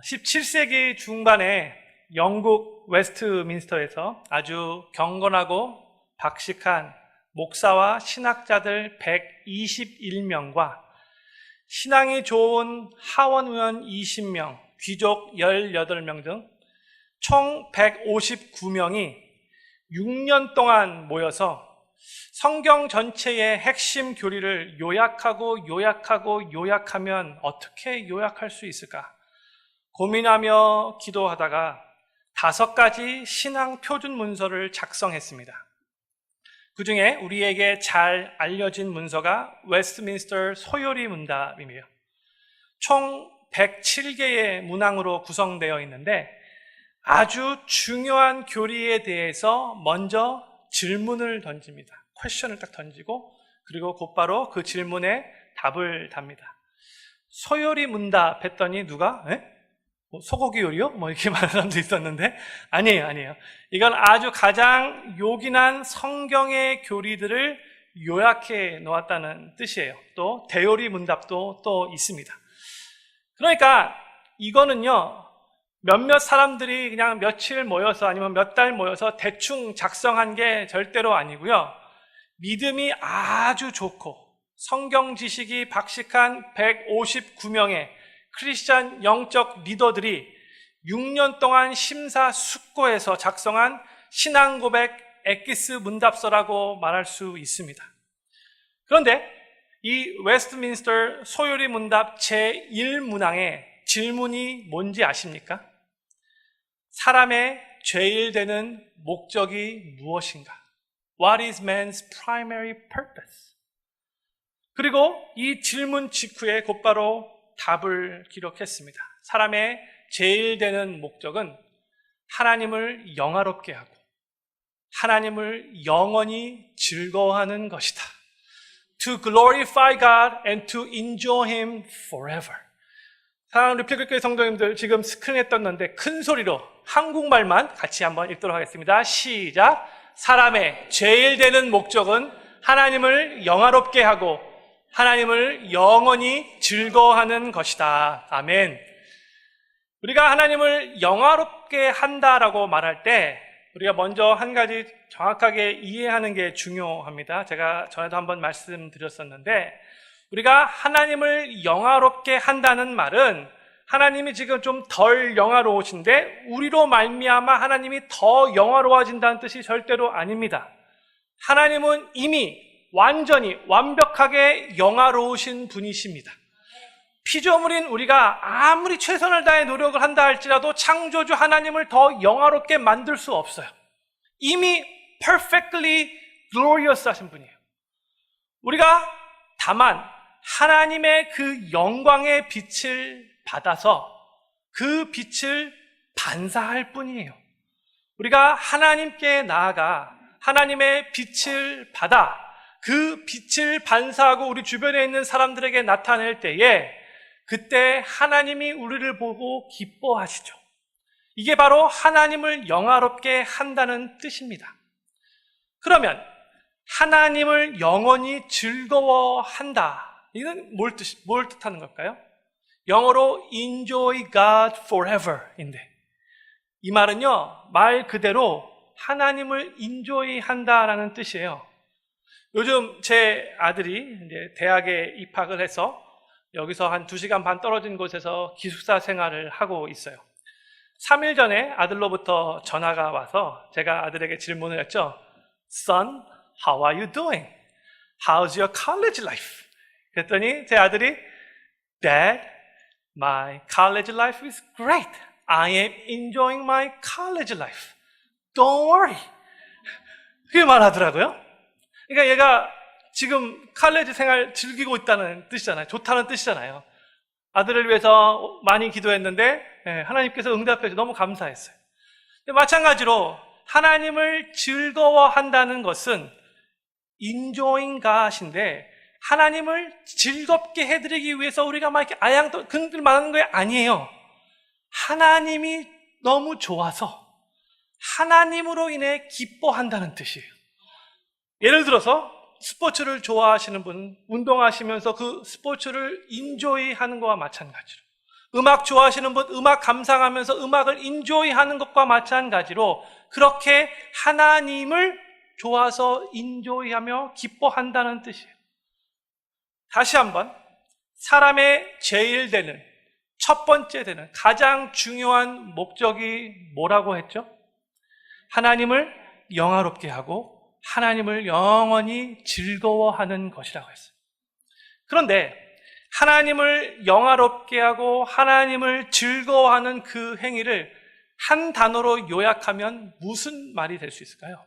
17세기 중반에 영국 웨스트민스터에서 아주 경건하고 박식한 목사와 신학자들 121명과 신앙이 좋은 하원의원 20명, 귀족 18명 등 총 159명이 6년 동안 모여서 성경 전체의 핵심 교리를 요약하면 어떻게 요약할 수 있을까 고민하며 기도하다가 5가지 신앙 표준 문서를 작성했습니다. 그 중에 우리에게 잘 알려진 문서가 웨스트민스터 소요리 문답이며 총 107개의 문항으로 구성되어 있는데 아주 중요한 교리에 대해서 먼저 질문을 던집니다. 퀘션을 딱 던지고 그리고 곧바로 그 질문에 답을 답니다. 소요리 문답 했더니 누가? 소고기 요리요? 이렇게 말하는 사람도 있었는데 아니에요. 이건 아주 가장 요긴한 성경의 교리들을 요약해 놓았다는 뜻이에요. 또 대요리 문답도 또 있습니다. 그러니까 이거는요 몇몇 사람들이 그냥 며칠 모여서 아니면 몇 달 모여서 대충 작성한 게 절대로 아니고요. 믿음이 아주 좋고 성경 지식이 박식한 159명의 크리스찬 영적 리더들이 6년 동안 심사숙고해서 작성한 신앙고백 엑기스 문답서라고 말할 수 있습니다. 그런데 이 웨스트민스터 소요리 문답 제1문항의 질문이 뭔지 아십니까? 사람의 죄일 되는 목적이 무엇인가? What is man's primary purpose? 그리고 이 질문 직후에 곧바로 답을 기록했습니다. 사람의 제일 되는 목적은 하나님을 영화롭게 하고 하나님을 영원히 즐거워하는 것이다. To glorify God and to enjoy Him forever. 사랑하는 리필교회 성도님들 지금 스크린에 떴는데 큰 소리로 한국말만 같이 한번 읽도록 하겠습니다. 시작. 사람의 제일 되는 목적은 하나님을 영화롭게 하고 하나님을 영원히 즐거워하는 것이다. 아멘. 우리가 하나님을 영화롭게 한다라고 말할 때 우리가 먼저 한 가지 정확하게 이해하는 게 중요합니다. 제가 전에도 한번 말씀드렸었는데 우리가 하나님을 영화롭게 한다는 말은 하나님이 지금 좀 덜 영화로우신데 우리로 말미암아 하나님이 더 영화로워진다는 뜻이 절대로 아닙니다. 하나님은 이미 완전히 완벽하게 영화로우신 분이십니다. 피조물인 우리가 아무리 최선을 다해 노력을 한다 할지라도 창조주 하나님을 더 영화롭게 만들 수 없어요. 이미 perfectly glorious 하신 분이에요. 우리가 다만 하나님의 그 영광의 빛을 받아서 그 빛을 반사할 뿐이에요. 우리가 하나님께 나아가 하나님의 빛을 받아 그 빛을 반사하고 우리 주변에 있는 사람들에게 나타낼 때에 그때 하나님이 우리를 보고 기뻐하시죠. 이게 바로 하나님을 영화롭게 한다는 뜻입니다. 그러면 하나님을 영원히 즐거워한다. 이건 뭘 뜻하는 걸까요? 영어로 enjoy God forever인데 이 말은요 말 그대로 하나님을 enjoy 한다라는 뜻이에요. 요즘 제 아들이 이제 대학에 입학을 해서 여기서 한 2시간 반 떨어진 곳에서 기숙사 생활을 하고 있어요. 3일 전에 아들로부터 전화가 와서 제가 아들에게 질문을 했죠. Son, how are you doing? How's your college life? 그랬더니 제 아들이 Dad, my college life is great. I am enjoying my college life. Don't worry. 그렇게 말하더라고요. 그러니까 얘가 지금 칼레지 생활 즐기고 있다는 뜻이잖아요. 좋다는 뜻이잖아요. 아들을 위해서 많이 기도했는데 하나님께서 응답해서 너무 감사했어요. 마찬가지로 하나님을 즐거워한다는 것은 enjoying God인데 하나님을 즐겁게 해드리기 위해서 우리가 막 이렇게 근들 말하는 게 아니에요. 하나님이 너무 좋아서 하나님으로 인해 기뻐한다는 뜻이에요. 예를 들어서 스포츠를 좋아하시는 분, 운동하시면서 그 스포츠를 인조이 하는 거와 마찬가지로 음악 좋아하시는 분 음악 감상하면서 음악을 인조이하는 것과 마찬가지로 그렇게 하나님을 좋아서 인조이하며 기뻐한다는 뜻이에요. 다시 한번 사람의 제일 되는 첫 번째 되는 가장 중요한 목적이 뭐라고 했죠? 하나님을 영화롭게 하고 하나님을 영원히 즐거워하는 것이라고 했어요. 그런데 하나님을 영화롭게 하고 하나님을 즐거워하는 그 행위를 한 단어로 요약하면 무슨 말이 될 수 있을까요?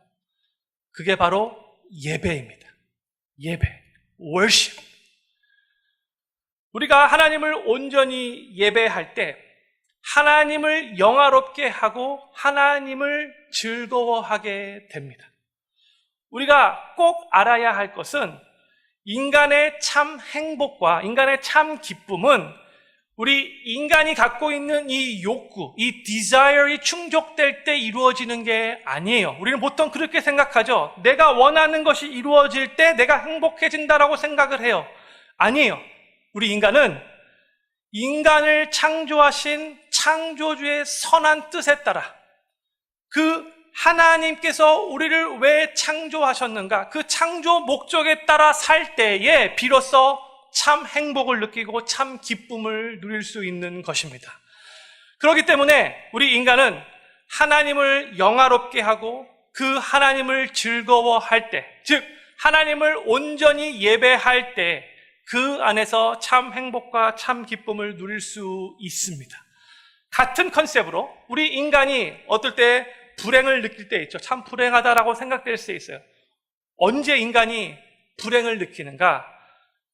그게 바로 예배입니다. 예배, worship. 우리가 하나님을 온전히 예배할 때 하나님을 영화롭게 하고 하나님을 즐거워하게 됩니다. 우리가 꼭 알아야 할 것은 인간의 참 행복과 인간의 참 기쁨은 우리 인간이 갖고 있는 이 욕구, 이 desire이 충족될 때 이루어지는 게 아니에요. 우리는 보통 그렇게 생각하죠. 내가 원하는 것이 이루어질 때 내가 행복해진다라고 생각을 해요. 아니에요. 우리 인간은 인간을 창조하신 창조주의 선한 뜻에 따라 그 하나님께서 우리를 왜 창조하셨는가? 그 창조 목적에 따라 살 때에 비로소 참 행복을 느끼고 참 기쁨을 누릴 수 있는 것입니다. 그렇기 때문에 우리 인간은 하나님을 영화롭게 하고 그 하나님을 즐거워할 때, 즉 하나님을 온전히 예배할 때 그 안에서 참 행복과 참 기쁨을 누릴 수 있습니다. 같은 컨셉으로 우리 인간이 어떨 때 불행을 느낄 때 있죠. 참 불행하다라고 생각될 수 있어요. 언제 인간이 불행을 느끼는가?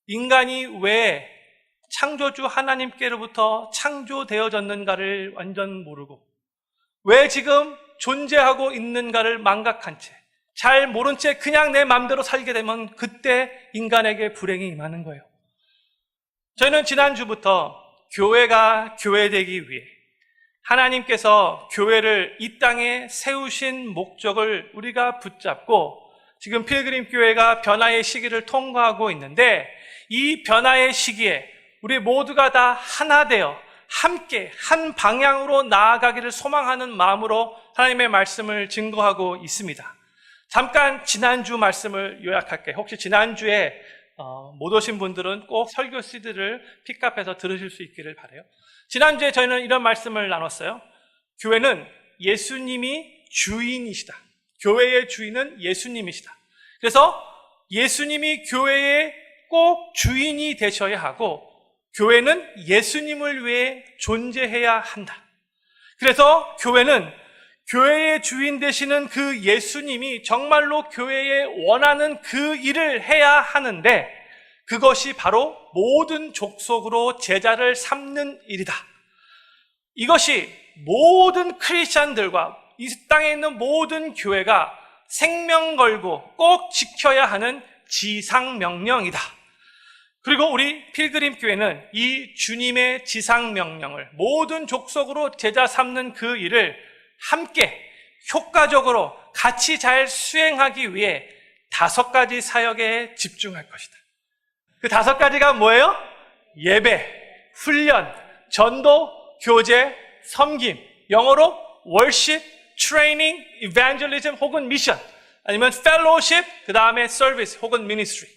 인간이 왜 창조주 하나님께로부터 창조되어졌는가를 완전 모르고 왜 지금 존재하고 있는가를 망각한 채 잘 모른 채 그냥 내 마음대로 살게 되면 그때 인간에게 불행이 임하는 거예요. 저희는 지난주부터 교회가 교회되기 위해 하나님께서 교회를 이 땅에 세우신 목적을 우리가 붙잡고 지금 필그림 교회가 변화의 시기를 통과하고 있는데 이 변화의 시기에 우리 모두가 다 하나 되어 함께 한 방향으로 나아가기를 소망하는 마음으로 하나님의 말씀을 증거하고 있습니다. 잠깐 지난주 말씀을 요약할게요. 혹시 지난주에 못 오신 분들은 꼭 설교 CD를 픽업해서 들으실 수 있기를 바라요. 지난주에 저희는 이런 말씀을 나눴어요. 교회는 예수님이 주인이시다. 교회의 주인은 예수님이시다. 그래서 예수님이 교회의 꼭 주인이 되셔야 하고 교회는 예수님을 위해 존재해야 한다. 그래서 교회는 교회의 주인 되시는 그 예수님이 정말로 교회에 원하는 그 일을 해야 하는데 그것이 바로 모든 족속으로 제자를 삼는 일이다. 이것이 모든 크리스찬들과 이 땅에 있는 모든 교회가 생명 걸고 꼭 지켜야 하는 지상명령이다. 그리고 우리 필그림 교회는 이 주님의 지상명령을 모든 족속으로 제자 삼는 그 일을 함께 효과적으로 같이 잘 수행하기 위해 5가지 사역에 집중할 것이다. 그 5가지가 뭐예요? 예배, 훈련, 전도, 교제, 섬김, 영어로 worship, training, evangelism 혹은 미션, 아니면 fellowship, 그 다음에 service 혹은 ministry.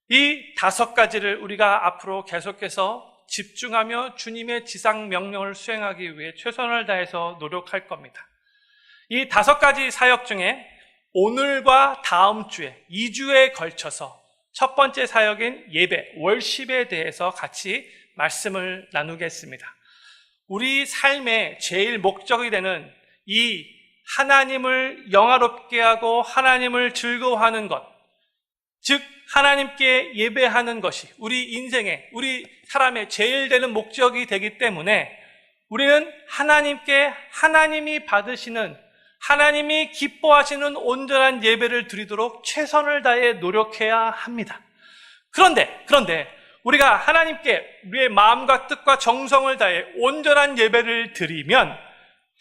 이 5가지를 우리가 앞으로 계속해서 집중하며 주님의 지상 명령을 수행하기 위해 최선을 다해서 노력할 겁니다. 이 5가지 사역 중에 오늘과 다음 주에 2주에 걸쳐서 첫 번째 사역인 예배, 월십에 대해서 같이 말씀을 나누겠습니다. 우리 삶의 제일 목적이 되는 이 하나님을 영화롭게 하고 하나님을 즐거워하는 것, 즉 하나님께 예배하는 것이 우리 인생의, 우리 사람의 제일 되는 목적이 되기 때문에 우리는 하나님께 하나님이 받으시는, 하나님이 기뻐하시는 온전한 예배를 드리도록 최선을 다해 노력해야 합니다. 그런데 우리가 하나님께 우리의 마음과 뜻과 정성을 다해 온전한 예배를 드리면,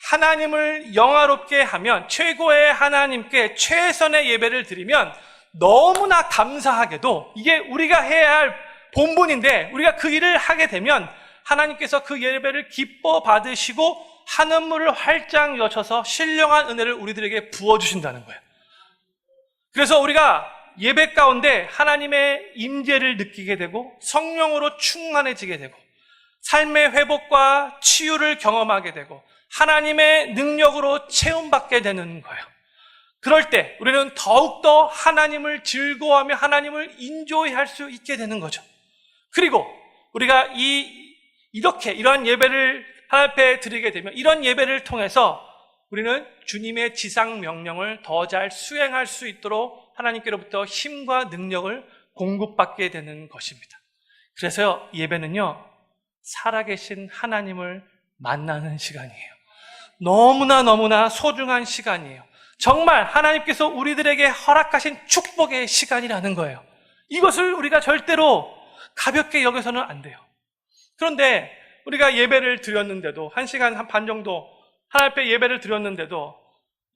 하나님을 영화롭게 하면, 최고의 하나님께 최선의 예배를 드리면 너무나 감사하게도 이게 우리가 해야 할 본분인데 우리가 그 일을 하게 되면 하나님께서 그 예배를 기뻐 받으시고 하늘문을 활짝 여셔서 신령한 은혜를 우리들에게 부어주신다는 거예요. 그래서 우리가 예배 가운데 하나님의 임재를 느끼게 되고 성령으로 충만해지게 되고 삶의 회복과 치유를 경험하게 되고 하나님의 능력으로 체험받게 되는 거예요. 그럴 때 우리는 더욱더 하나님을 즐거워하며 하나님을 인조이할 수 있게 되는 거죠. 그리고 우리가 이러한 예배를 하나님 앞에 드리게 되면 이런 예배를 통해서 우리는 주님의 지상 명령을 더 잘 수행할 수 있도록 하나님께로부터 힘과 능력을 공급받게 되는 것입니다. 그래서요, 예배는요, 살아계신 하나님을 만나는 시간이에요. 너무나 소중한 시간이에요. 정말 하나님께서 우리들에게 허락하신 축복의 시간이라는 거예요. 이것을 우리가 절대로 가볍게 여겨서는 안 돼요. 그런데 우리가 예배를 드렸는데도 1시간 반 정도 하나님 앞에 예배를 드렸는데도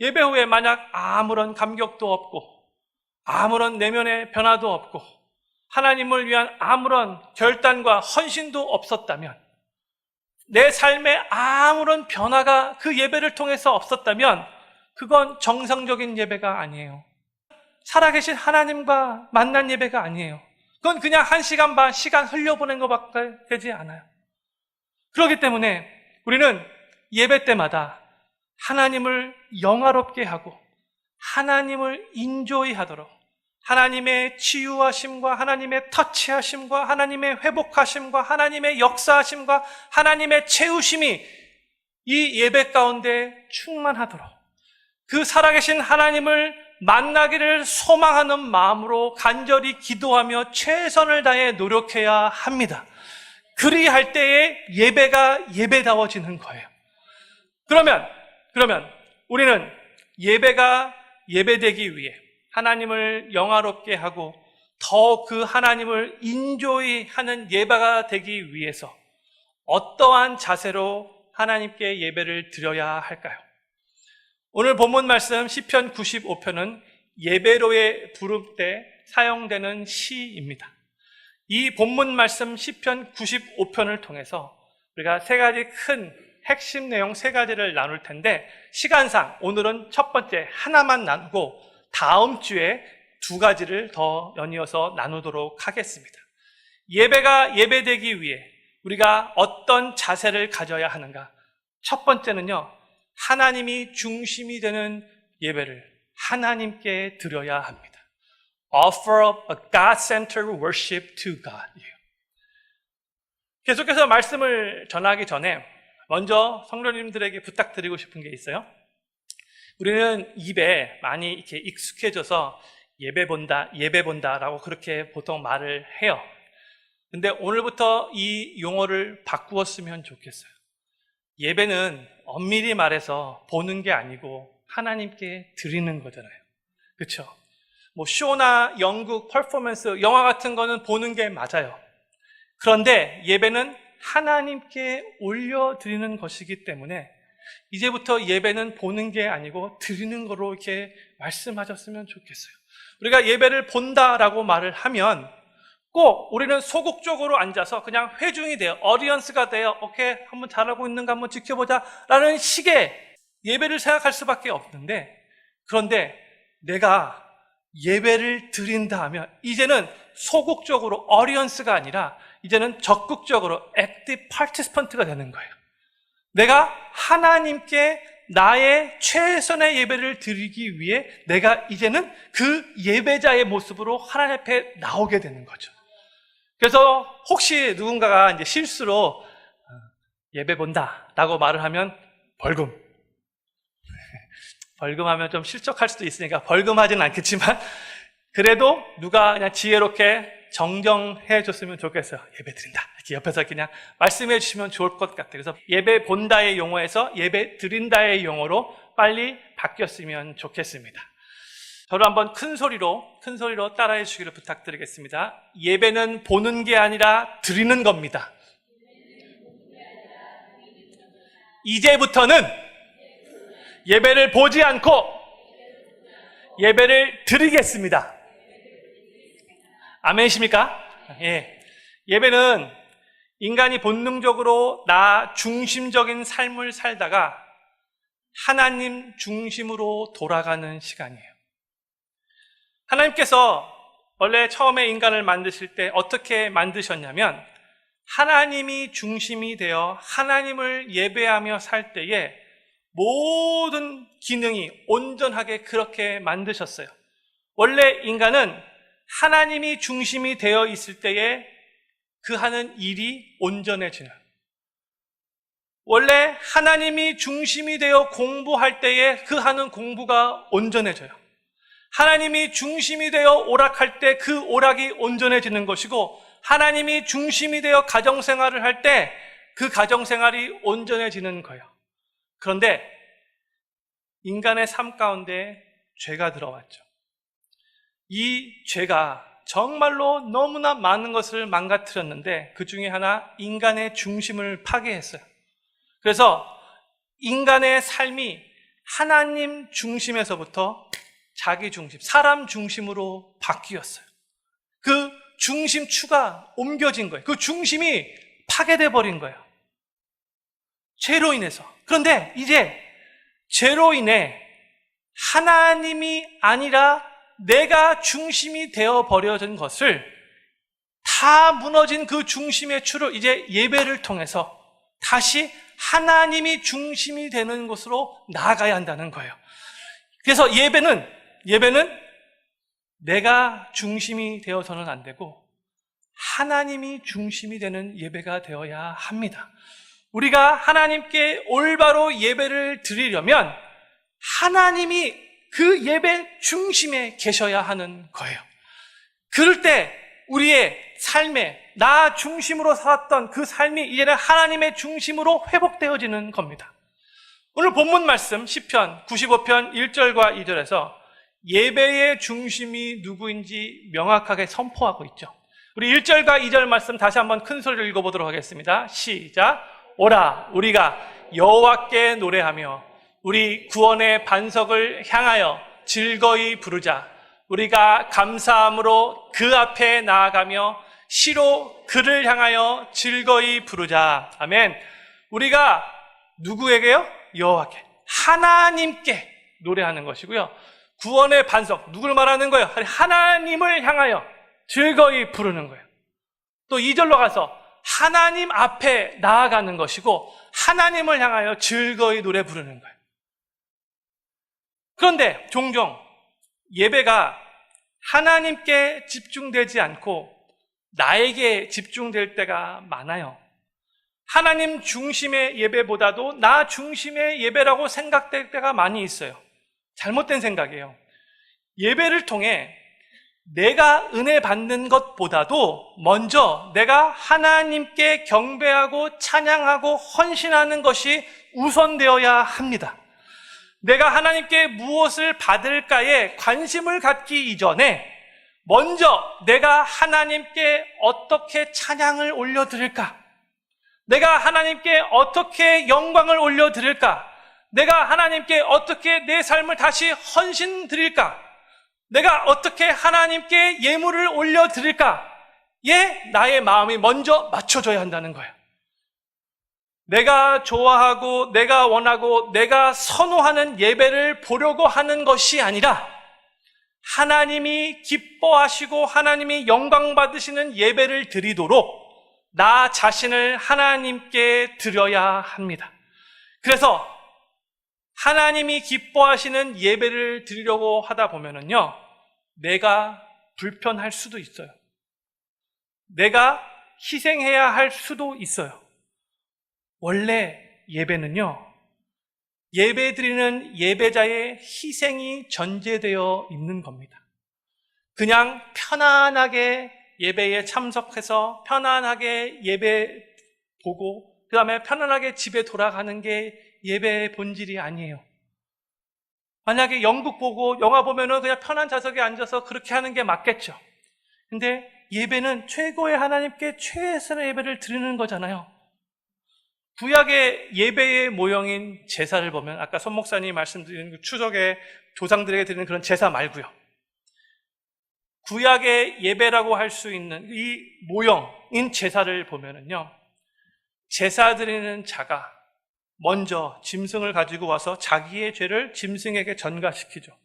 예배 후에 만약 아무런 감격도 없고 아무런 내면의 변화도 없고 하나님을 위한 아무런 결단과 헌신도 없었다면, 내 삶에 아무런 변화가 그 예배를 통해서 없었다면 그건 정상적인 예배가 아니에요. 살아계신 하나님과 만난 예배가 아니에요. 그건 그냥 1시간 반 시간 흘려보낸 것밖에 되지 않아요. 그렇기 때문에 우리는 예배 때마다 하나님을 영화롭게 하고 하나님을 인조이 하도록 하나님의 치유하심과 하나님의 터치하심과 하나님의 회복하심과 하나님의 역사하심과 하나님의 채우심이 이 예배 가운데 충만하도록 그 살아계신 하나님을 만나기를 소망하는 마음으로 간절히 기도하며 최선을 다해 노력해야 합니다. 그리할 때에 예배가 예배다워지는 거예요. 그러면 우리는 예배가 예배되기 위해 하나님을 영화롭게 하고 더 그 하나님을 인조이 하는 예배가 되기 위해서 어떠한 자세로 하나님께 예배를 드려야 할까요? 오늘 본문 말씀 시편 95편은 예배로의 부를 때 사용되는 시입니다. 이 본문 말씀 시편 95편을 통해서 우리가 세 가지 큰 핵심 내용 세 가지를 나눌 텐데 시간상 오늘은 첫 번째 하나만 나누고 다음 주에 두 가지를 더 연이어서 나누도록 하겠습니다. 예배가 예배되기 위해 우리가 어떤 자세를 가져야 하는가? 첫 번째는요, 하나님이 중심이 되는 예배를 하나님께 드려야 합니다. Offer up a God-centered worship to God. 계속해서 말씀을 전하기 전에 먼저 성도님들에게 부탁드리고 싶은 게 있어요. 우리는 입에 많이 이렇게 익숙해져서 예배 본다라고 그렇게 보통 말을 해요. 근데 오늘부터 이 용어를 바꾸었으면 좋겠어요. 예배는 엄밀히 말해서 보는 게 아니고 하나님께 드리는 거잖아요. 그렇죠? 뭐 쇼나 연극, 퍼포먼스, 영화 같은 거는 보는 게 맞아요. 그런데 예배는 하나님께 올려드리는 것이기 때문에 이제부터 예배는 보는 게 아니고 드리는 거로 이렇게 말씀하셨으면 좋겠어요. 우리가 예배를 본다라고 말을 하면 꼭 우리는 소극적으로 앉아서 그냥 회중이 돼요. 어디언스가 돼요. 오케이, 한번 잘하고 있는가 한번 지켜보자 라는 식의 예배를 생각할 수밖에 없는데, 그런데 내가 예배를 드린다 하면 이제는 소극적으로 어디언스가 아니라 이제는 적극적으로 액티브 파티시펀트가 되는 거예요. 내가 하나님께 나의 최선의 예배를 드리기 위해 내가 이제는 그 예배자의 모습으로 하나님 앞에 나오게 되는 거죠. 그래서 혹시 누군가가 이제 실수로 예배 본다라고 말을 하면 벌금하면 좀 실족할 수도 있으니까 벌금하지는 않겠지만 그래도 누가 그냥 지혜롭게 정정해 줬으면 좋겠어요. 예배 드린다. 이렇게 옆에서 그냥 말씀해 주시면 좋을 것 같아요. 그래서 예배 본다의 용어에서 예배 드린다의 용어로 빨리 바뀌었으면 좋겠습니다. 저를 한번 큰 소리로 따라해 주시기를 부탁드리겠습니다. 예배는 보는 게 아니라 드리는 겁니다. 이제부터는 예배를 보지 않고 예배를 드리겠습니다. 아멘이십니까? 예. 예배는 인간이 본능적으로 나 중심적인 삶을 살다가 하나님 중심으로 돌아가는 시간이에요. 하나님께서 원래 처음에 인간을 만드실 때 어떻게 만드셨냐면 하나님이 중심이 되어 하나님을 예배하며 살 때에 모든 기능이 온전하게 그렇게 만드셨어요. 원래 인간은 하나님이 중심이 되어 있을 때에 그 하는 일이 온전해지는, 원래 하나님이 중심이 되어 공부할 때에 그 하는 공부가 온전해져요. 하나님이 중심이 되어 오락할 때 그 오락이 온전해지는 것이고, 하나님이 중심이 되어 가정생활을 할 때 그 가정생활이 온전해지는 거예요. 그런데 인간의 삶 가운데 죄가 들어왔죠. 이 죄가 정말로 너무나 많은 것을 망가뜨렸는데 그 중에 하나, 인간의 중심을 파괴했어요. 그래서 인간의 삶이 하나님 중심에서부터 자기 중심, 사람 중심으로 바뀌었어요. 그 중심추가 옮겨진 거예요. 그 중심이 파괴돼 버린 거예요. 죄로 인해서. 그런데 이제 죄로 인해 하나님이 아니라 내가 중심이 되어 버려진 것을, 다 무너진 그 중심의 추를 이제 예배를 통해서 다시 하나님이 중심이 되는 곳으로 나아가야 한다는 거예요. 그래서 예배는 내가 중심이 되어서는 안 되고 하나님이 중심이 되는 예배가 되어야 합니다. 우리가 하나님께 올바로 예배를 드리려면 하나님이 그 예배 중심에 계셔야 하는 거예요. 그럴 때 우리의 삶에 나 중심으로 살았던 그 삶이 이제는 하나님의 중심으로 회복되어지는 겁니다. 오늘 본문 말씀 시편 95편 1절과 2절에서 예배의 중심이 누구인지 명확하게 선포하고 있죠. 우리 1절과 2절 말씀 다시 한번 큰 소리로 읽어보도록 하겠습니다. 시작. 오라 우리가 여호와께 노래하며 우리 구원의 반석을 향하여 즐거이 부르자. 우리가 감사함으로 그 앞에 나아가며 시로 그를 향하여 즐거이 부르자. 아멘. 우리가 누구에게요? 여호와께, 하나님께 노래하는 것이고요. 구원의 반석, 누굴 말하는 거예요? 하나님을 향하여 즐거이 부르는 거예요. 또 2절로 가서 하나님 앞에 나아가는 것이고 하나님을 향하여 즐거이 노래 부르는 거예요. 그런데 종종 예배가 하나님께 집중되지 않고 나에게 집중될 때가 많아요. 하나님 중심의 예배보다도 나 중심의 예배라고 생각될 때가 많이 있어요. 잘못된 생각이에요. 예배를 통해 내가 은혜 받는 것보다도 먼저 내가 하나님께 경배하고 찬양하고 헌신하는 것이 우선되어야 합니다. 내가 하나님께 무엇을 받을까에 관심을 갖기 이전에 먼저 내가 하나님께 어떻게 찬양을 올려드릴까? 내가 하나님께 어떻게 영광을 올려드릴까? 내가 하나님께 어떻게 내 삶을 다시 헌신 드릴까? 내가 어떻게 하나님께 예물을 올려드릴까? 나의 마음이 먼저 맞춰져야 한다는 거예요. 내가 좋아하고 내가 원하고 내가 선호하는 예배를 보려고 하는 것이 아니라 하나님이 기뻐하시고 하나님이 영광 받으시는 예배를 드리도록 나 자신을 하나님께 드려야 합니다. 그래서 하나님이 기뻐하시는 예배를 드리려고 하다 보면은요, 내가 불편할 수도 있어요. 내가 희생해야 할 수도 있어요. 원래 예배는요, 예배 드리는 예배자의 희생이 전제되어 있는 겁니다. 그냥 편안하게 예배에 참석해서 편안하게 예배 보고 그 다음에 편안하게 집에 돌아가는 게 예배의 본질이 아니에요. 만약에 연극 보고 영화 보면은 그냥 편한 좌석에 앉아서 그렇게 하는 게 맞겠죠. 근데 예배는 최고의 하나님께 최선의 예배를 드리는 거잖아요. 구약의 예배의 모형인 제사를 보면 아까 손 목사님이 말씀드린 추석에 조상들에게 드리는 그런 제사 말고요. 구약의 예배라고 할 수 있는 이 모형인 제사를 보면은요, 제사 드리는 자가 먼저 짐승을 가지고 와서 자기의 죄를 짐승에게 전가시키죠.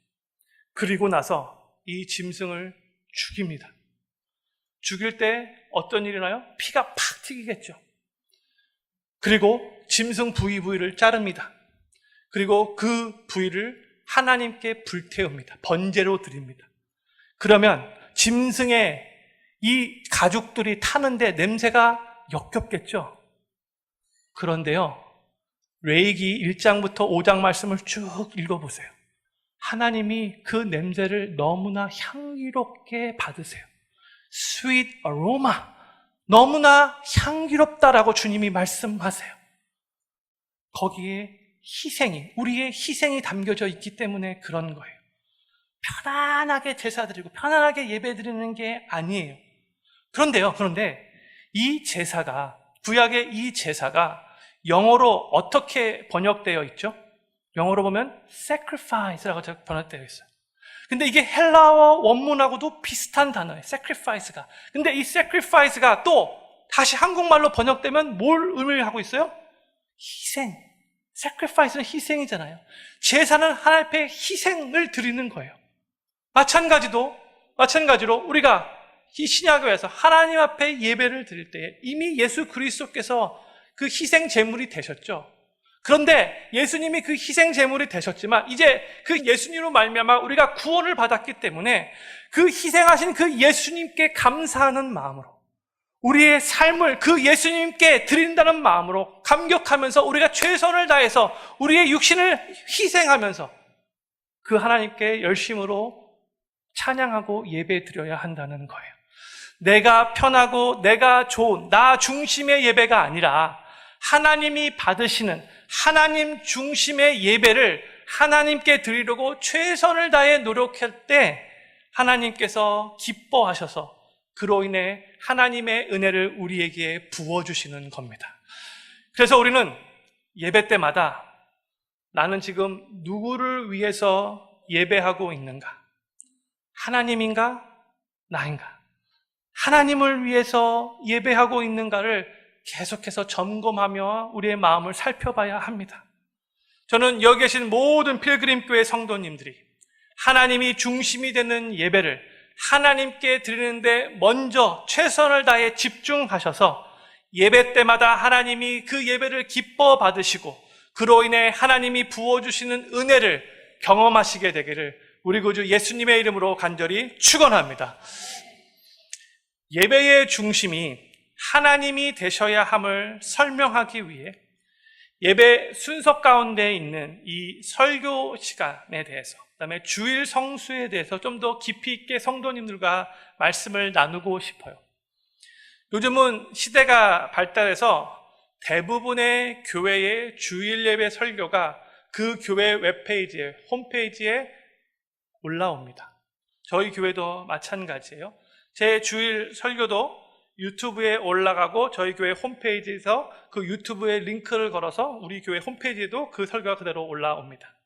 그리고 나서 이 짐승을 죽입니다. 죽일 때 어떤 일이 나요? 피가 팍 튀기겠죠. 그리고 짐승 부위를 자릅니다. 그리고 그 부위를 하나님께 불태웁니다. 번제로 드립니다. 그러면 짐승의 이 가죽들이 타는데 냄새가 역겹겠죠. 그런데요, 레위기 1장부터 5장 말씀을 쭉 읽어보세요. 하나님이 그 냄새를 너무나 향기롭게 받으세요. Sweet aroma. 너무나 향기롭다라고 주님이 말씀하세요. 거기에 희생이, 우리의 희생이 담겨져 있기 때문에 그런 거예요. 편안하게 제사 드리고 편안하게 예배 드리는 게 아니에요. 그런데 이 제사가, 구약의 이 제사가 영어로 어떻게 번역되어 있죠? 영어로 보면 sacrifice라고 번역되어 있어요. 근데 이게 헬라어 원문하고도 비슷한 단어예요. sacrifice가. 근데 이 sacrifice가 또 다시 한국말로 번역되면 뭘 의미하고 있어요? 희생. sacrifice는 희생이잖아요. 제사는 하나님 앞에 희생을 드리는 거예요. 마찬가지로 우리가 이 신약교회에서 하나님 앞에 예배를 드릴 때에 이미 예수 그리스도께서 그 희생 제물이 되셨죠. 그런데 예수님이 그 희생 제물이 되셨지만 이제 그 예수님으로 말미암아 우리가 구원을 받았기 때문에 그 희생하신 그 예수님께 감사하는 마음으로 우리의 삶을 그 예수님께 드린다는 마음으로 감격하면서 우리가 최선을 다해서 우리의 육신을 희생하면서 그 하나님께 열심으로 찬양하고 예배 드려야 한다는 거예요. 내가 편하고 내가 좋은 나 중심의 예배가 아니라 하나님이 받으시는 하나님 중심의 예배를 하나님께 드리려고 최선을 다해 노력할 때 하나님께서 기뻐하셔서 그로 인해 하나님의 은혜를 우리에게 부어주시는 겁니다. 그래서 우리는 예배 때마다 나는 지금 누구를 위해서 예배하고 있는가? 하나님인가? 나인가? 하나님을 위해서 예배하고 있는가를 계속해서 점검하며 우리의 마음을 살펴봐야 합니다. 저는 여기 계신 모든 필그림교회 성도님들이 하나님이 중심이 되는 예배를 하나님께 드리는데 먼저 최선을 다해 집중하셔서 예배 때마다 하나님이 그 예배를 기뻐 받으시고 그로 인해 하나님이 부어주시는 은혜를 경험하시게 되기를 우리 구주 예수님의 이름으로 간절히 축원합니다. 예배의 중심이 하나님이 되셔야 함을 설명하기 위해 예배 순서 가운데 있는 이 설교 시간에 대해서, 그다음에 주일 성수에 대해서 좀 더 깊이 있게 성도님들과 말씀을 나누고 싶어요. 요즘은 시대가 발달해서 대부분의 교회의 주일 예배 설교가 그 교회 웹페이지에, 홈페이지에 올라옵니다. 저희 교회도 마찬가지예요. 제 주일 설교도 유튜브에 올라가고 저희 교회 홈페이지에서 그 유튜브에 링크를 걸어서 우리 교회 홈페이지에도 그 설교가 그대로 올라옵니다.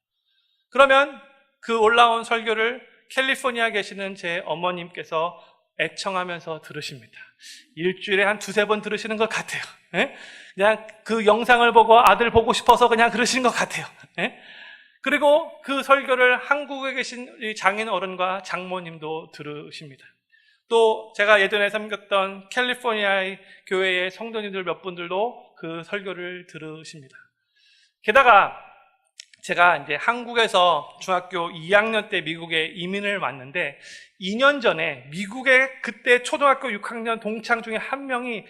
그러면 그 올라온 설교를 캘리포니아에 계시는 제 어머님께서 애청하면서 들으십니다. 일주일에 한 2-3번 들으시는 것 같아요. 그냥 그 영상을 보고 아들 보고 싶어서 그냥 그러시는 것 같아요. 그리고 그 설교를 한국에 계신 장인 어른과 장모님도 들으십니다. 또 제가 예전에 섬겼던 캘리포니아의 교회의 성도님들 몇 분들도 그 설교를 들으십니다. 게다가 제가 이제 한국에서 중학교 2학년 때 미국에 이민을 왔는데 2년 전에 미국에 그때 초등학교 6학년 동창 중에 한 명이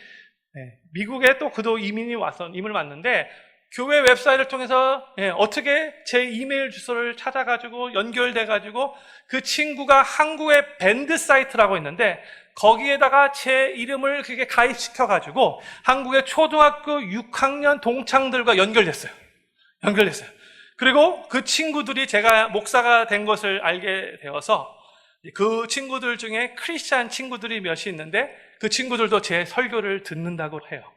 미국에 또 그도 이민을 왔는데 교회 웹사이트를 통해서 어떻게 제 이메일 주소를 찾아가지고 연결돼가지고 그 친구가 한국의 밴드 사이트라고 있는데 거기에다가 제 이름을 그게 가입시켜가지고 한국의 초등학교 6학년 동창들과 연결됐어요. 그리고 그 친구들이 제가 목사가 된 것을 알게 되어서 그 친구들 중에 크리스찬 친구들이 몇이 있는데 그 친구들도 제 설교를 듣는다고 해요.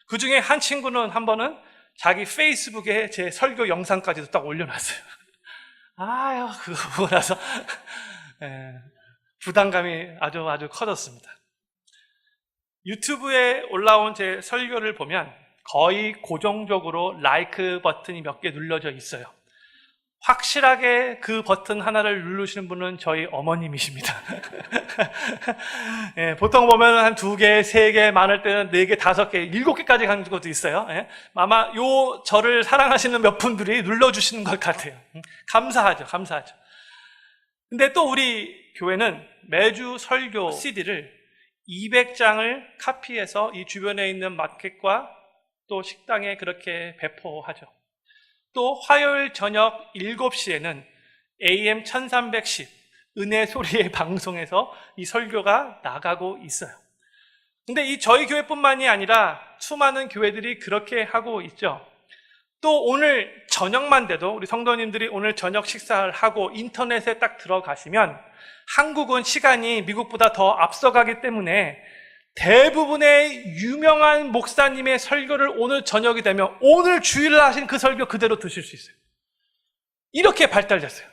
그 중에 한 친구는 한 번은 자기 페이스북에 제 설교 영상까지도 딱 올려놨어요. 아유, 그거 보고 나서 부담감이 아주 커졌습니다. 유튜브에 올라온 제 설교를 보면 거의 고정적으로 라이크 버튼이 몇 개 눌러져 있어요. 확실하게 그 버튼 하나를 누르시는 분은 저희 어머님이십니다. 예, 보통 보면 한 2개, 3개, 많을 때는 4개, 5개, 7개까지 가는 것도 있어요. 예, 아마 저를 사랑하시는 몇 분들이 눌러주시는 것 같아요. 감사하죠, 감사하죠. 근데 또 우리 교회는 매주 설교 CD를 200장을 카피해서 이 주변에 있는 마켓과 또 식당에 그렇게 배포하죠. 또 화요일 저녁 7시에는 AM 1310 은혜 소리의 방송에서 이 설교가 나가고 있어요. 근데 이 저희 교회뿐만이 아니라 수많은 교회들이 그렇게 하고 있죠. 또 오늘 저녁만 돼도 우리 성도님들이 오늘 저녁 식사를 하고 인터넷에 딱 들어가시면 한국은 시간이 미국보다 더 앞서가기 때문에 대부분의 유명한 목사님의 설교를 오늘 저녁이 되면 오늘 주일날 하신 그 설교 그대로 드실 수 있어요. 이렇게 발달됐어요.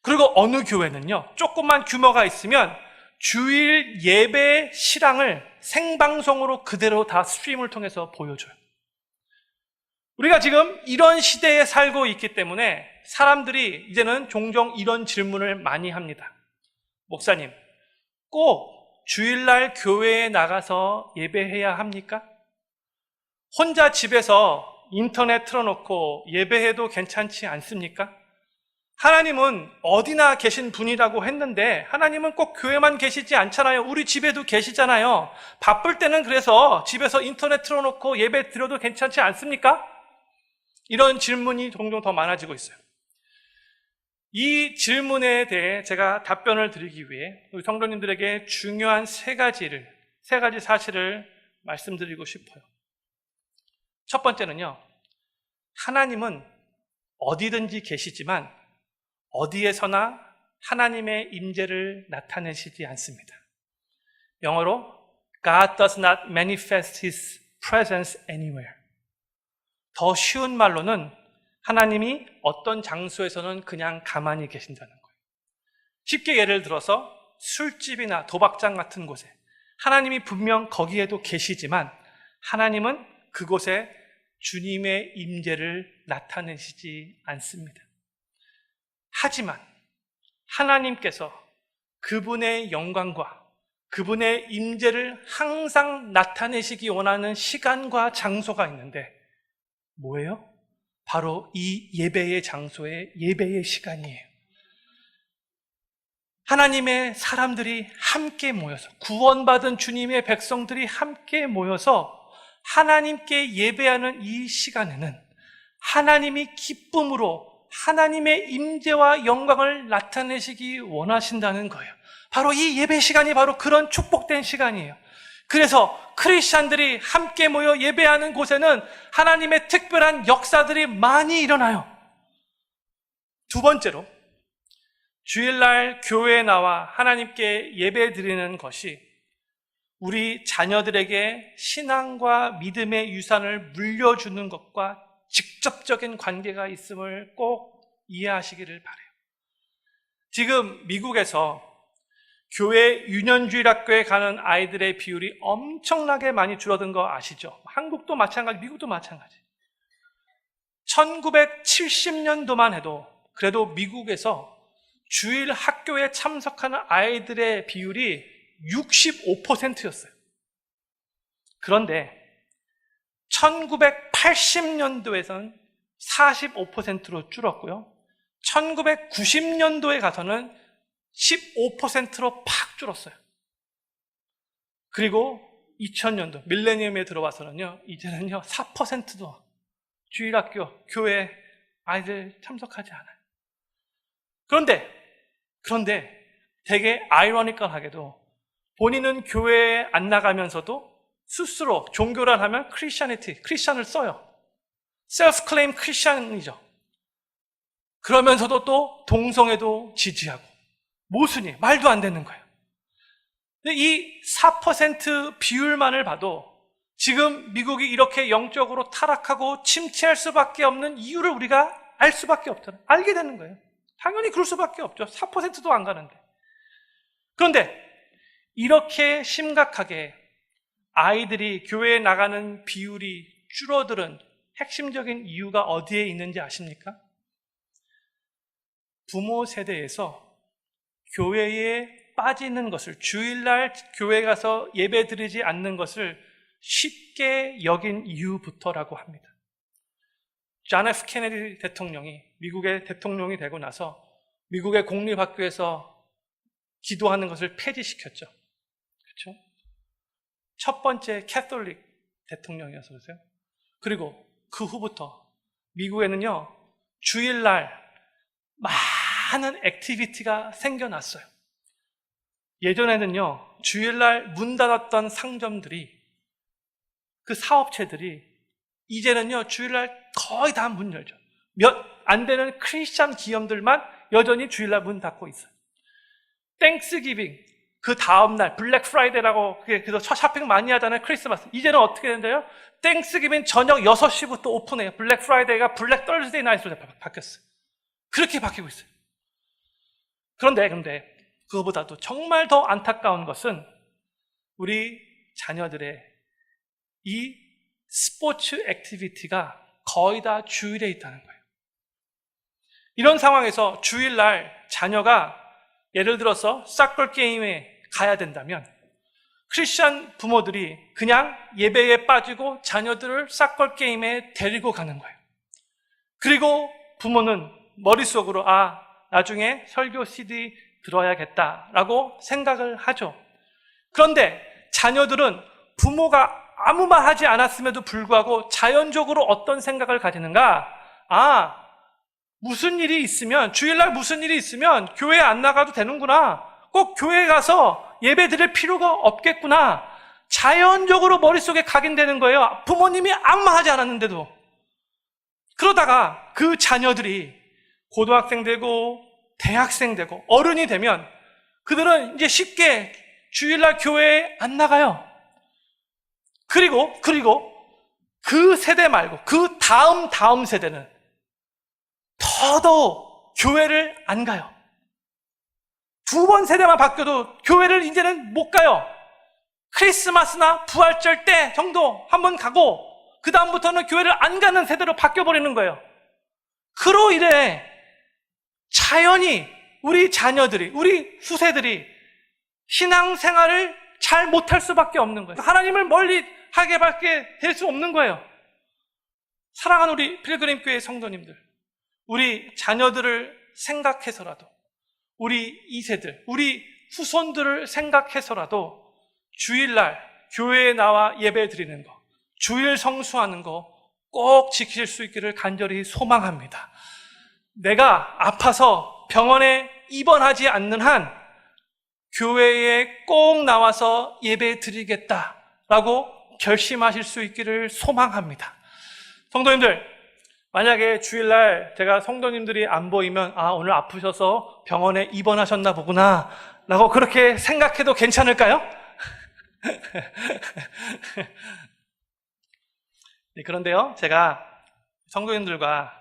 그리고 어느 교회는요, 조금만 규모가 있으면 주일 예배 실황을 생방송으로 그대로 다 스트림을 통해서 보여줘요. 우리가 지금 이런 시대에 살고 있기 때문에 사람들이 이제는 종종 이런 질문을 많이 합니다. 목사님, 꼭 주일날 교회에 나가서 예배해야 합니까? 혼자 집에서 인터넷 틀어놓고 예배해도 괜찮지 않습니까? 하나님은 어디나 계신 분이라고 했는데 하나님은 꼭 교회만 계시지 않잖아요. 우리 집에도 계시잖아요. 바쁠 때는 그래서 집에서 인터넷 틀어놓고 예배 드려도 괜찮지 않습니까? 이런 질문이 종종 더 많아지고 있어요. 이 질문에 대해 제가 답변을 드리기 위해 우리 성도님들에게 중요한 세 가지 사실을 말씀드리고 싶어요. 첫 번째는요, 하나님은 어디든지 계시지만 어디에서나 하나님의 임재를 나타내시지 않습니다. 영어로 God does not manifest His presence anywhere. 더 쉬운 말로는 하나님이 어떤 장소에서는 그냥 가만히 계신다는 거예요. 쉽게 예를 들어서 술집이나 도박장 같은 곳에 하나님이 분명 거기에도 계시지만 하나님은 그곳에 주님의 임재를 나타내시지 않습니다. 하지만 하나님께서 그분의 영광과 그분의 임재를 항상 나타내시기 원하는 시간과 장소가 있는데 뭐예요? 바로 이 예배의 장소의 예배의 시간이에요. 하나님의 사람들이 함께 모여서 구원받은 주님의 백성들이 함께 모여서 하나님께 예배하는 이 시간에는 하나님이 기쁨으로 하나님의 임재와 영광을 나타내시기 원하신다는 거예요. 바로 이 예배 시간이 바로 그런 축복된 시간이에요. 그래서 크리스찬들이 함께 모여 예배하는 곳에는 하나님의 특별한 역사들이 많이 일어나요. 두 번째로, 주일날 교회에 나와 하나님께 예배 드리는 것이 우리 자녀들에게 신앙과 믿음의 유산을 물려주는 것과 직접적인 관계가 있음을 꼭 이해하시기를 바라요. 지금 미국에서 교회 유년주일학교에 가는 아이들의 비율이 엄청나게 많이 줄어든 거 아시죠? 한국도 마찬가지, 미국도 마찬가지. 1970년도만 해도 그래도 미국에서 주일 학교에 참석하는 아이들의 비율이 65%였어요. 그런데 1980년도에서는 45%로 줄었고요. 1990년도에 가서는 15%로 팍 줄었어요. 그리고 2000년도 밀레니엄에 들어와서는요, 이제는요 4%도 주일학교, 교회 아이들 참석하지 않아요. 그런데 되게 아이러니컬하게도 본인은 교회에 안 나가면서도 스스로 종교란 하면 크리스찬을 써요. 셀프 클레임 크리스찬이죠. 그러면서도 또 동성애도 지지하고 모순이 말도 안 되는 거예요. 근데 이 4% 비율만을 봐도 지금 미국이 이렇게 영적으로 타락하고 침체할 수밖에 없는 이유를 우리가 알 수밖에 없잖아요. 알게 되는 거예요. 당연히 그럴 수밖에 없죠. 4%도 안 가는데. 그런데 이렇게 심각하게 아이들이 교회에 나가는 비율이 줄어드는 핵심적인 이유가 어디에 있는지 아십니까? 부모 세대에서 교회에 빠지는 것을, 주일날 교회 가서 예배 드리지 않는 것을 쉽게 여긴 이유부터라고 합니다. 존 F 케네디 대통령이 미국의 대통령이 되고 나서 미국의 공립학교에서 기도하는 것을 폐지시켰죠. 그렇죠? 첫 번째 캐톨릭 대통령이어서 그러세요. 그리고 그 후부터 미국에는요, 주일날 많은 액티비티가 생겨났어요. 예전에는요, 주일날 문 닫았던 상점들이, 그 사업체들이 이제는요, 주일날 거의 다 문 열죠. 몇 안 되는 크리스찬 기업들만 여전히 주일날 문 닫고 있어요. 땡스기빙, 그 다음날 블랙 프라이데이라고, 그래서 쇼핑 많이 하잖아요. 크리스마스. 이제는 어떻게 된대요? 땡스기빙 저녁 6시부터 오픈해요. 블랙 프라이데이가 블랙 떨스데이 나이트로 바뀌었어요. 그렇게 바뀌고 있어요. 그런데 그거보다도 정말 더 안타까운 것은 우리 자녀들의 이 스포츠 액티비티가 거의 다 주일에 있다는 거예요. 이런 상황에서 주일날 자녀가 예를 들어서 사커 게임에 가야 된다면 크리스천 부모들이 그냥 예배에 빠지고 자녀들을 사커 게임에 데리고 가는 거예요. 그리고 부모는 머릿속으로 나중에 설교 CD 들어야겠다라고 생각을 하죠. 그런데 자녀들은 부모가 아무 말 하지 않았음에도 불구하고 자연적으로 어떤 생각을 가지는가? 무슨 일이 있으면, 주일날 무슨 일이 있으면 교회 안 나가도 되는구나. 꼭 교회 가서 예배 드릴 필요가 없겠구나. 자연적으로 머릿속에 각인되는 거예요. 부모님이 아무 말 하지 않았는데도. 그러다가 그 자녀들이 고등학생 되고 대학생 되고 어른이 되면 그들은 이제 쉽게 주일날 교회에 안 나가요. 그리고 그 세대 말고 그 다음 세대는 더더욱 교회를 안 가요. 두 번 세대만 바뀌어도 교회를 이제는 못 가요. 크리스마스나 부활절 때 정도 한번 가고 그 다음부터는 교회를 안 가는 세대로 바뀌어버리는 거예요. 그로 인해 자연히 우리 자녀들이, 우리 후세들이 신앙생활을 잘 못할 수밖에 없는 거예요. 하나님을 멀리 하게밖에 될 수 없는 거예요. 사랑하는 우리 필그림 교회 성도님들, 우리 자녀들을 생각해서라도, 우리 2세들, 우리 후손들을 생각해서라도 주일날 교회에 나와 예배 드리는 거, 주일 성수하는 거 꼭 지킬 수 있기를 간절히 소망합니다. 내가 아파서 병원에 입원하지 않는 한 교회에 꼭 나와서 예배 드리겠다라고 결심하실 수 있기를 소망합니다. 성도님들, 만약에 주일날 제가 성도님들이 안 보이면 오늘 아프셔서 병원에 입원하셨나 보구나 라고 그렇게 생각해도 괜찮을까요? 네, 그런데요, 제가 성도님들과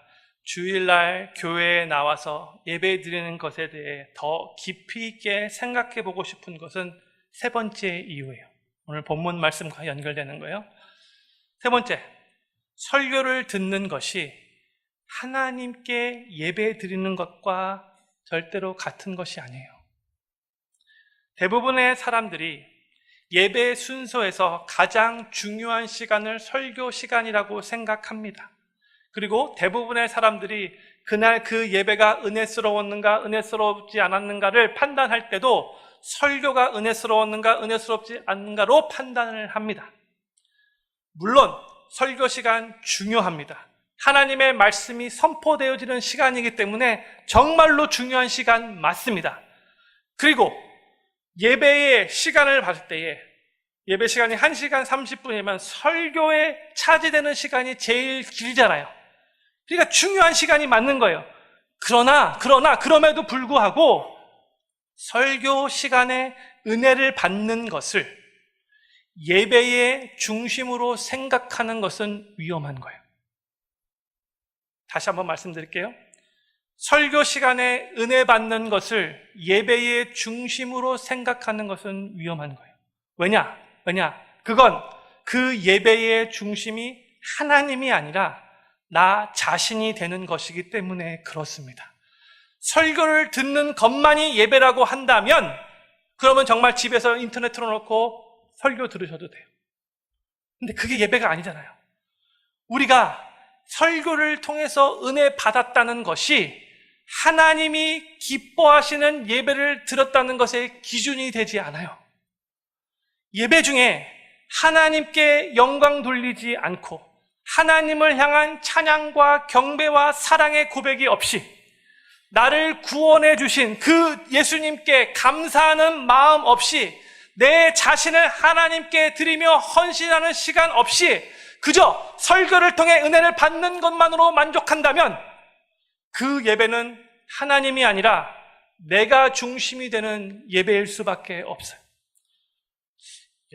주일날 교회에 나와서 예배 드리는 것에 대해 더 깊이 있게 생각해 보고 싶은 것은 세 번째 이유예요. 오늘 본문 말씀과 연결되는 거예요. 세 번째, 설교를 듣는 것이 하나님께 예배 드리는 것과 절대로 같은 것이 아니에요. 대부분의 사람들이 예배 순서에서 가장 중요한 시간을 설교 시간이라고 생각합니다. 그리고 대부분의 사람들이 그날 그 예배가 은혜스러웠는가 은혜스럽지 않았는가를 판단할 때도 설교가 은혜스러웠는가 은혜스럽지 않는가로 판단을 합니다. 물론 설교 시간 중요합니다. 하나님의 말씀이 선포되어지는 시간이기 때문에 정말로 중요한 시간 맞습니다. 그리고 예배의 시간을 봤을 때에 예배 시간이 1시간 30분이면 설교에 차지되는 시간이 제일 길잖아요. 그러니까 중요한 시간이 맞는 거예요. 그럼에도 불구하고 설교 시간에 은혜를 받는 것을 예배의 중심으로 생각하는 것은 위험한 거예요. 다시 한번 말씀드릴게요. 설교 시간에 은혜 받는 것을 예배의 중심으로 생각하는 것은 위험한 거예요. 왜냐? 그건 그 예배의 중심이 하나님이 아니라 나 자신이 되는 것이기 때문에 그렇습니다. 설교를 듣는 것만이 예배라고 한다면 그러면 정말 집에서 인터넷 틀어놓고 설교 들으셔도 돼요. 근데 그게 예배가 아니잖아요. 우리가 설교를 통해서 은혜 받았다는 것이 하나님이 기뻐하시는 예배를 드렸다는 것의 기준이 되지 않아요. 예배 중에 하나님께 영광 돌리지 않고 하나님을 향한 찬양과 경배와 사랑의 고백이 없이 나를 구원해 주신 그 예수님께 감사하는 마음 없이 내 자신을 하나님께 드리며 헌신하는 시간 없이 그저 설교를 통해 은혜를 받는 것만으로 만족한다면 그 예배는 하나님이 아니라 내가 중심이 되는 예배일 수밖에 없어요.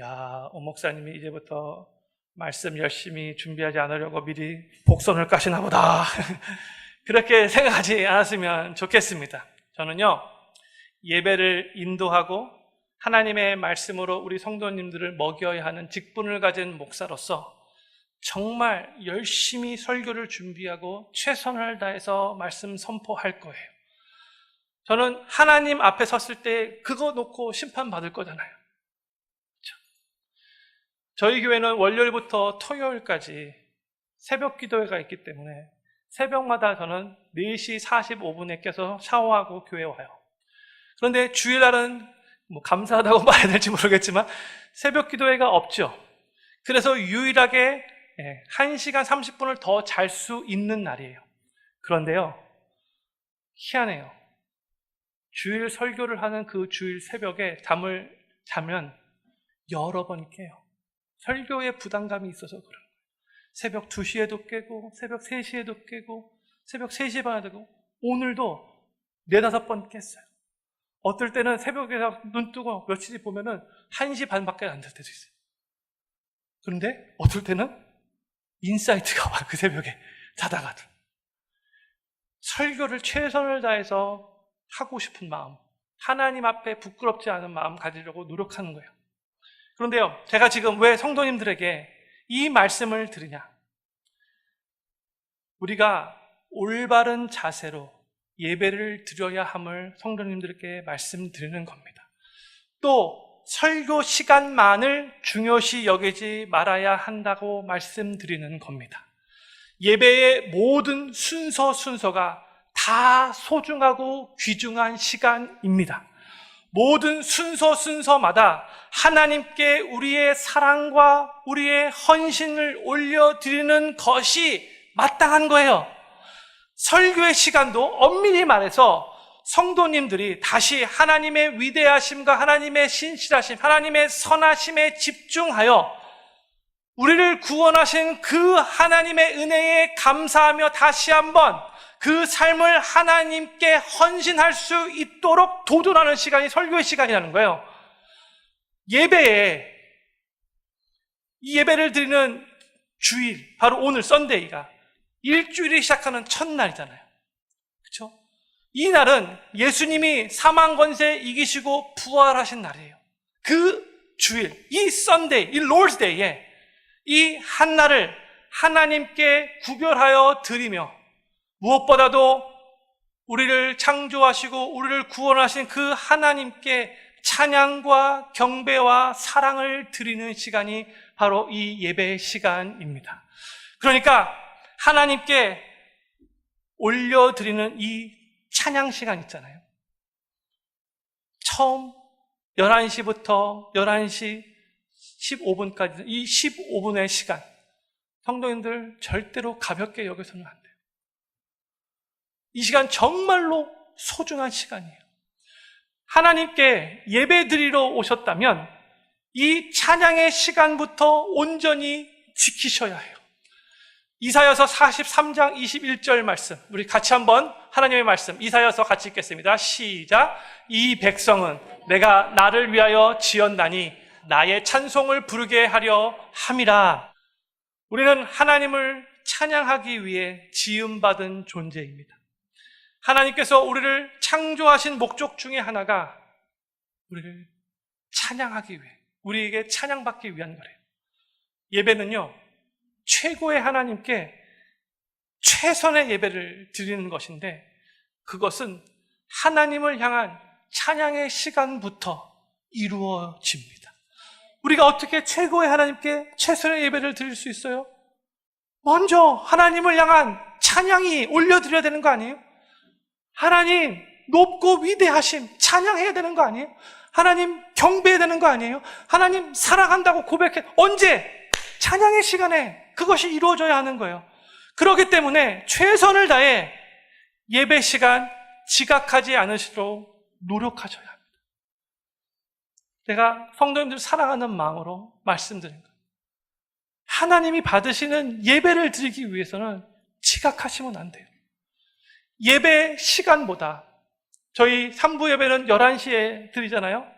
야, 오 목사님이 이제부터 말씀 열심히 준비하지 않으려고 미리 복선을 까시나 보다. 그렇게 생각하지 않았으면 좋겠습니다. 저는요, 예배를 인도하고 하나님의 말씀으로 우리 성도님들을 먹여야 하는 직분을 가진 목사로서 정말 열심히 설교를 준비하고 최선을 다해서 말씀 선포할 거예요. 저는 하나님 앞에 섰을 때 그거 놓고 심판받을 거잖아요. 그렇죠? 저희 교회는 월요일부터 토요일까지 새벽 기도회가 있기 때문에 새벽마다 저는 4시 45분에 깨서 샤워하고 교회에 와요. 그런데 주일날은 감사하다고 말해야 될지 모르겠지만 새벽 기도회가 없죠. 그래서 유일하게 1시간 30분을 더 잘 수 있는 날이에요. 그런데요, 희한해요. 주일 설교를 하는 그 주일 새벽에 잠을 자면 여러 번 깨요. 설교에 부담감이 있어서 그래요. 새벽 2시에도 깨고 새벽 3시에도 깨고 새벽 3시 반에 되고 오늘도 4-5번 깼어요. 어떨 때는 새벽에 눈 뜨고 며칠이 보면은 1시 반밖에 안 될 때도 있어요. 그런데 어떨 때는 인사이트가 와요. 그 새벽에 자다가도. 설교를 최선을 다해서 하고 싶은 마음, 하나님 앞에 부끄럽지 않은 마음 가지려고 노력하는 거예요. 그런데요, 제가 지금 왜 성도님들에게 이 말씀을 드리냐? 우리가 올바른 자세로 예배를 드려야 함을 성도님들께 말씀드리는 겁니다. 또 설교 시간만을 중요시 여기지 말아야 한다고 말씀드리는 겁니다. 예배의 모든 순서가 다 소중하고 귀중한 시간입니다. 모든 순서마다 하나님께 우리의 사랑과 우리의 헌신을 올려드리는 것이 마땅한 거예요. 설교의 시간도 엄밀히 말해서 성도님들이 다시 하나님의 위대하심과 하나님의 신실하심, 하나님의 선하심에 집중하여 우리를 구원하신 그 하나님의 은혜에 감사하며 다시 한번 그 삶을 하나님께 헌신할 수 있도록 도전하는 시간이 설교의 시간이라는 거예요. 예배에, 이 예배를 드리는 주일, 바로 오늘 썬데이가 일주일이 시작하는 첫날이잖아요. 그렇죠? 이 날은 예수님이 사망 권세 이기시고 부활하신 날이에요. 그 주일, 이 썬데이, 이 롤스데이에 이 한 날을 하나님께 구별하여 드리며 무엇보다도 우리를 창조하시고 우리를 구원하신 그 하나님께 찬양과 경배와 사랑을 드리는 시간이 바로 이 예배의 시간입니다. 그러니까 하나님께 올려드리는 이 찬양 시간 있잖아요. 처음 11시부터 11시 15분까지 이 15분의 시간, 성도님들 절대로 가볍게 여겨서는 안 돼요. 이 시간 정말로 소중한 시간이에요. 하나님께 예배드리러 오셨다면 이 찬양의 시간부터 온전히 지키셔야 해요. 이사야서 43장 21절 말씀, 우리 같이 한번 하나님의 말씀 이사야서 같이 읽겠습니다. 시작. 이 백성은 내가 나를 위하여 지었나니 나의 찬송을 부르게 하려 함이라. 우리는 하나님을 찬양하기 위해 지음받은 존재입니다. 하나님께서 우리를 창조하신 목적 중에 하나가 우리를 찬양하기 위해, 우리에게 찬양받기 위한 거래요. 예배는요, 최고의 하나님께 최선의 예배를 드리는 것인데, 그것은 하나님을 향한 찬양의 시간부터 이루어집니다. 우리가 어떻게 최고의 하나님께 최선의 예배를 드릴 수 있어요? 먼저 하나님을 향한 찬양이 올려드려야 되는 거 아니에요? 하나님 높고 위대하심 찬양해야 되는 거 아니에요? 하나님 경배해야 되는 거 아니에요? 하나님 사랑한다고 고백해. 언제? 찬양의 시간에 그것이 이루어져야 하는 거예요. 그렇기 때문에 최선을 다해 예배 시간 지각하지 않으시도록 노력하셔야 합니다. 제가 성도님들 사랑하는 마음으로 말씀드린 거예요. 하나님이 받으시는 예배를 드리기 위해서는 지각하시면 안 돼요. 예배 시간보다, 저희 3부 예배는 11시에 드리잖아요.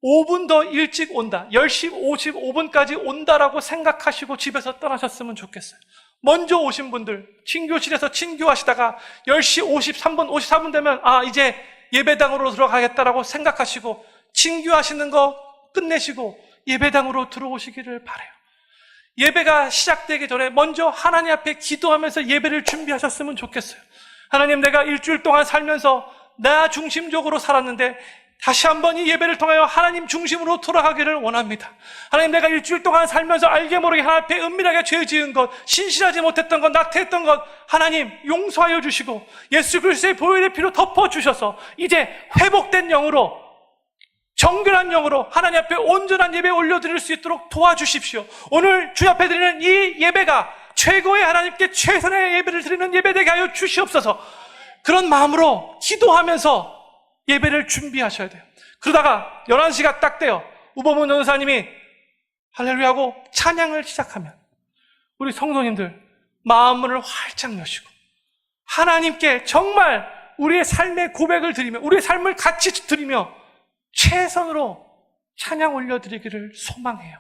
5분 더 일찍 온다, 10시 55분까지 온다라고 생각하시고 집에서 떠나셨으면 좋겠어요. 먼저 오신 분들, 친교실에서 친교하시다가 10시 53분, 54분 되면 이제 예배당으로 들어가겠다라고 생각하시고 친교하시는 거 끝내시고 예배당으로 들어오시기를 바라요. 예배가 시작되기 전에 먼저 하나님 앞에 기도하면서 예배를 준비하셨으면 좋겠어요. 하나님, 내가 일주일 동안 살면서 나 중심적으로 살았는데 다시 한번 이 예배를 통하여 하나님 중심으로 돌아가기를 원합니다. 하나님, 내가 일주일 동안 살면서 알게 모르게 하나님 앞에 은밀하게 죄 지은 것, 신실하지 못했던 것, 낙태했던 것 하나님 용서하여 주시고 예수 그리스도의 보혈의 피로 덮어주셔서 이제 회복된 영으로, 정결한 영으로 하나님 앞에 온전한 예배 올려드릴 수 있도록 도와주십시오. 오늘 주 앞에 드리는 이 예배가 최고의 하나님께 최선의 예배를 드리는 예배 되게 하여 주시옵소서. 그런 마음으로 기도하면서 예배를 준비하셔야 돼요. 그러다가 11시가 딱 돼요. 우범은 전도사님이 할렐루야하고 찬양을 시작하면 우리 성도님들 마음문을 활짝 여시고 하나님께 정말 우리의 삶의 고백을 드리며 우리의 삶을 같이 드리며 최선으로 찬양 올려드리기를 소망해요.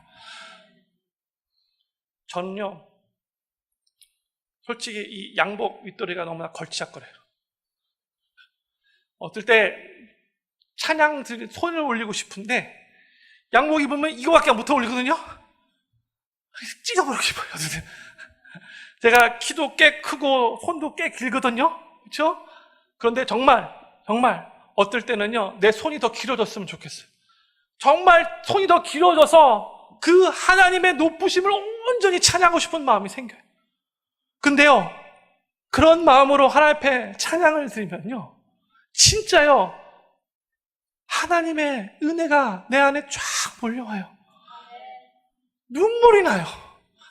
저는요, 솔직히 이 양복 윗도리가 너무나 걸치적거려요. 어떨 때 찬양 손을 올리고 싶은데 양복 입으면 이거밖에 못 올리거든요. 찢어버리고 싶어요. 제가 키도 꽤 크고 손도 꽤 길거든요. 그렇죠? 그런데 정말 어떨 때는요, 내 손이 더 길어졌으면 좋겠어요. 정말 손이 더 길어져서 그 하나님의 높으심을 온전히 찬양하고 싶은 마음이 생겨요. 근데요, 그런 마음으로 하나님 앞에 찬양을 드리면요, 진짜요, 하나님의 은혜가 내 안에 쫙 몰려와요. 눈물이 나요.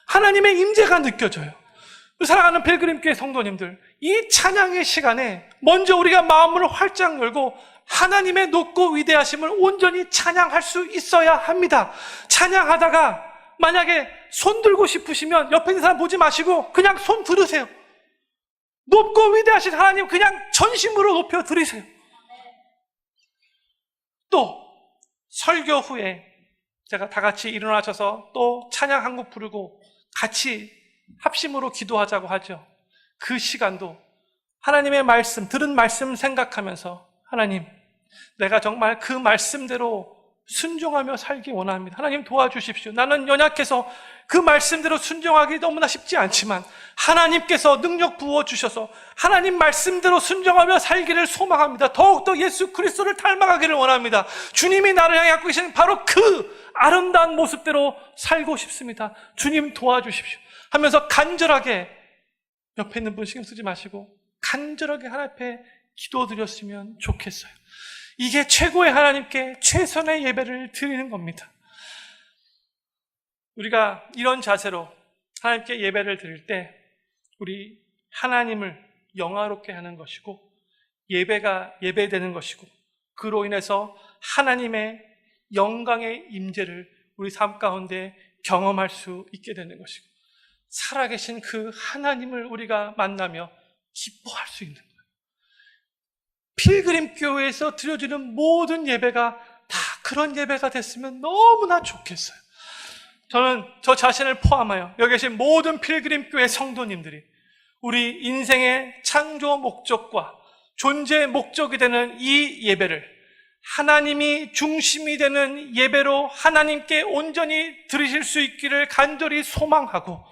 하나님의 임재가 느껴져요. 사랑하는 필그림교회 성도님들, 이 찬양의 시간에 먼저 우리가 마음을 활짝 열고 하나님의 높고 위대하심을 온전히 찬양할 수 있어야 합니다. 찬양하다가 만약에 손 들고 싶으시면 옆에 있는 사람 보지 마시고 그냥 손 들으세요. 높고 위대하신 하나님 그냥 전심으로 높여 드리세요. 또 설교 후에 제가 다 같이 일어나셔서 또 찬양 한 곡 부르고 같이 합심으로 기도하자고 하죠. 그 시간도 하나님의 말씀, 들은 말씀 생각하면서 하나님, 내가 정말 그 말씀대로 순종하며 살기 원합니다. 하나님 도와주십시오. 나는 연약해서 그 말씀대로 순종하기 너무나 쉽지 않지만 하나님께서 능력 부어주셔서 하나님 말씀대로 순종하며 살기를 소망합니다. 더욱더 예수 그리스도를 닮아가기를 원합니다. 주님이 나를 향해 갖고 계신 바로 그 아름다운 모습대로 살고 싶습니다. 주님 도와주십시오 하면서 간절하게, 옆에 있는 분 신경 쓰지 마시고 간절하게 하나님 앞에 기도드렸으면 좋겠어요. 이게 최고의 하나님께 최선의 예배를 드리는 겁니다. 우리가 이런 자세로 하나님께 예배를 드릴 때 우리 하나님을 영화롭게 하는 것이고 예배가 예배되는 것이고 그로 인해서 하나님의 영광의 임재를 우리 삶 가운데 경험할 수 있게 되는 것이고 살아계신 그 하나님을 우리가 만나며 기뻐할 수 있는 거예요. 필그림 교회에서 드려지는 모든 예배가 다 그런 예배가 됐으면 너무나 좋겠어요. 저는 저 자신을 포함하여 여기 계신 모든 필그림 교회 성도님들이 우리 인생의 창조 목적과 존재의 목적이 되는 이 예배를 하나님이 중심이 되는 예배로 하나님께 온전히 드리실 수 있기를 간절히 소망하고,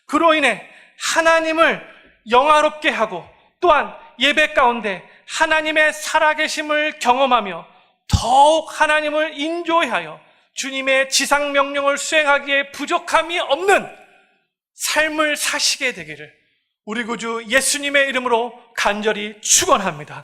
그로 인해 하나님을 영화롭게 하고 또한 예배 가운데 하나님의 살아계심을 경험하며 더욱 하나님을 인조하여 주님의 지상명령을 수행하기에 부족함이 없는 삶을 사시게 되기를 우리 구주 예수님의 이름으로 간절히 축원합니다.